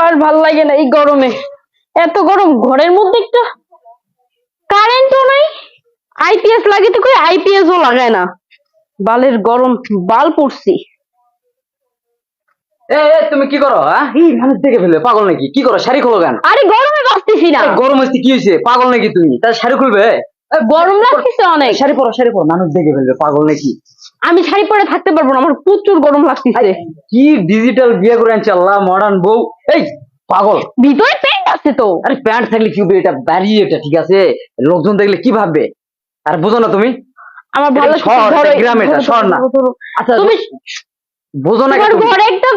আর ভাল লাগে না এই গরমে। এত গরম, ঘরের মধ্যে একটা কারেন্টও নাই। আইপিএস লাগাইতে কই, আইপিএস ও লাগায় না। বালের গরম, বাল পড়ছি। তুমি কি করো? মানুষ দেখে ফেলবে, পাগল নাকি? কি করো? শাড়ি খোলো কেন? আরে গরমে বাঁচতেছি না। গরম হচ্ছে কি হয়েছে? পাগল নাকি তুমি? তার শাড়ি খুলবে? গরম লাগতেছে অনেক। শাড়ি পরো, শাড়ি পরো, মানুষ দেখে ফেলবে, পাগল নাকি? আমি শাড়ি পরে থাকতে পারবো না, আমার প্রচুর গরম লাগতেছে। কি ডিজিটাল বিয়ে করে আনছে আল্লাহ, মডার্ন বউ। এই পাগল, ভিতরে প্যান্ট আছে তো। আরে প্যান্ট থাকলে কি হবে? এটা বাড়ি, এটা ঠিক আছে, লোকজন দেখলে কি ভাববে? আর বুঝো না তুমি? আমার ভালো শহর, গ্রাম, এটা শহর না। আচ্ছা তুমি বুঝো না? তোমার ঘরে একটা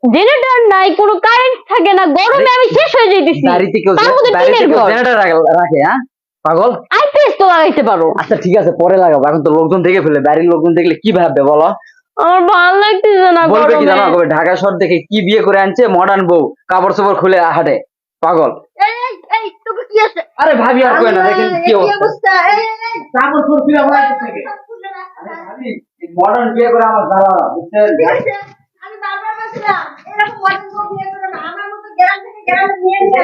জেনারেটর নাই, কোনো কারেন্ট থাকে না, গরমে আমি শেষ হয়ে যাইতেছি। বাড়িতে কেউ জেনারেটর রাখে? পাগল, আইপিএস তো লাগাইতে পারো। আচ্ছা ঠিক আছে, পরে লাগাবো। এখন তো লোকজন দেখে ফেলে, বাড়ির লোকজন দেখলে কি ভাববে বলো? আমার ভালো লাগতেছে না। বলবে কি জানো? ঢাকা শহর দেখে কি বিয়ে করে আনছে মডার্ন বউ, কাপড় চোপড় খুলে হাঁটে, পাগল। এই তোকে কি আছে? আরে ভাবি আর কই না, দেখেন কি অবস্থা। কাপড় চোপড় খুলে হাঁটতে থাকে। আরে ভাবি, মডার্ন বিয়ে করে আমার দাঁড়া, বুঝছেন? আমি বারবার বলছিলাম এরকম মডার্ন বউ বিয়ে করে না, আমার মতো গ্রাম থেকে গ্রামে নিয়ে নিয়ে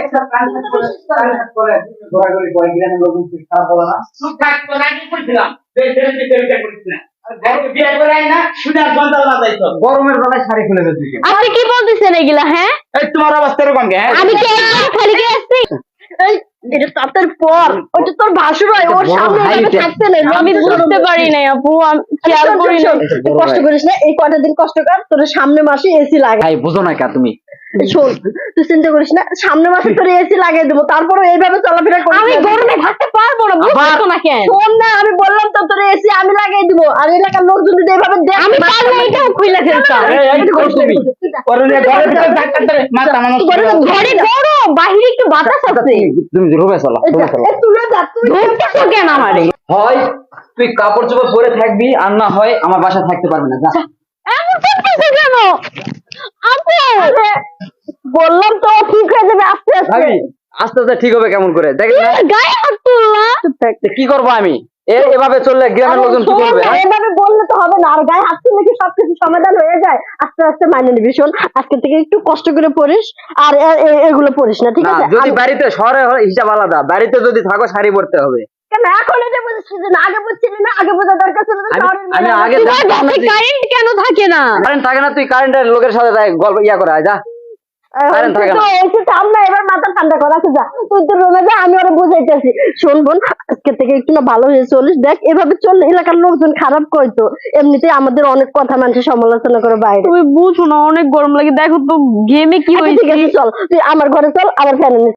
ঘোরাঘুরি করে গ্রামের লোকজন কি খারাপ বলে না? চুপ থাক, তো নাকি বলছিলাম গরমের বেলায় শাড়ি খুলে ফেলছি। আপনি কি বলতেছেন এগুলা? হ্যাঁ, তোমার অবস্থা এরকম কেন? আমি কি খালি কে আসছি? এটা তার পর ওটা তোর ভাসুর হয়, ওর সামনে এভাবে থাকতে নেই। আমি বুঝতে পারি নাই আপু, আমি খেয়াল করি না। কষ্ট করিস না, এই কয়টা দিন কষ্ট কর, তোর সামনে মাসে এসি লাগে। ভাই বুঝো না কা তুমি? শোন, তুই চিন্তা করিস না, সামনে মাসে তোর এসি লাগিয়ে দেবো, তারপরে এইভাবে চলাফেরা করিস। আমি গরমে থাকতে পারবো না, বুঝছো না কেন? শোন না, আমি বললাম তো তোর এসি আমি লাগিয়ে দিবো, আর এলাকার লোকজন যদি এইভাবে দেখ, আমি পারলে এটাও খুলে ফেলতাম। ঘরে গরম, বাহিরে একটু বাতাস আছে। তুমি রুমে চলো, রুমে চলো। তুলে যা, তুই ধরতেছো কেন আমারে? হয় তুই কাপড় চোপড় পরে থাকবি, আর না হয় আমার বাসা থাকতে পারবি না। যা। এমন করতেছো কেন আপু? বললাম তো ঠিক হয়ে যাবে আস্তে আস্তে। ভাবি আস্তে আস্তে ঠিক হবে কেমন করে? দেখেন না গায়ে হাত তুললা। কি করবো আমি? এভাবে চললে গ্রামের লোকজন কি করবে? এভাবে বললে তো হবে না, আর গায়ে হাত তুললে কি সবকিছু সমাধান হয়ে যায়? আস্তে আস্তে মাইনে নিবি। শোন, আজকে থেকে একটু কষ্ট করে পড়িস, আর এগুলো পড়িস না, ঠিক না, আছে? যদি বাড়িতে, শহরে হিসাব আলাদা, বাড়িতে যদি থাকো শাড়ি পরতে হবে। কেন এখন এটা বুঝছিস না? আগে বুঝছিলি না? আগে বোঝা দরকার ছিল। আমি আগে কারেন্ট কেন থাকে না? কারেন্ট থাকে না, তুই কারেন্টের লোকের সাথে গল্প করে যা। কারেন্ট থাকে না। সামনে এবার মাথা ঠান্ডা করা যা, তুই তো রুমে যা, আমি ওরা বুঝাইতেছি। শোন বোন, আজকে থেকে একটু না ভালো হয়ে চলিস। দেখ এভাবে চললে এলাকার লোকজন খারাপ কইতো, এমনিতেই আমাদের অনেক কথা মানুষের সমালোচনা করে বাইরে। তুমি বুঝো না, অনেক গরম লাগে। দেখো তো গেমে কি হয়েছে। ঠিক আছে, চল তুই আমার ঘরে চল, আমার ফ্যানের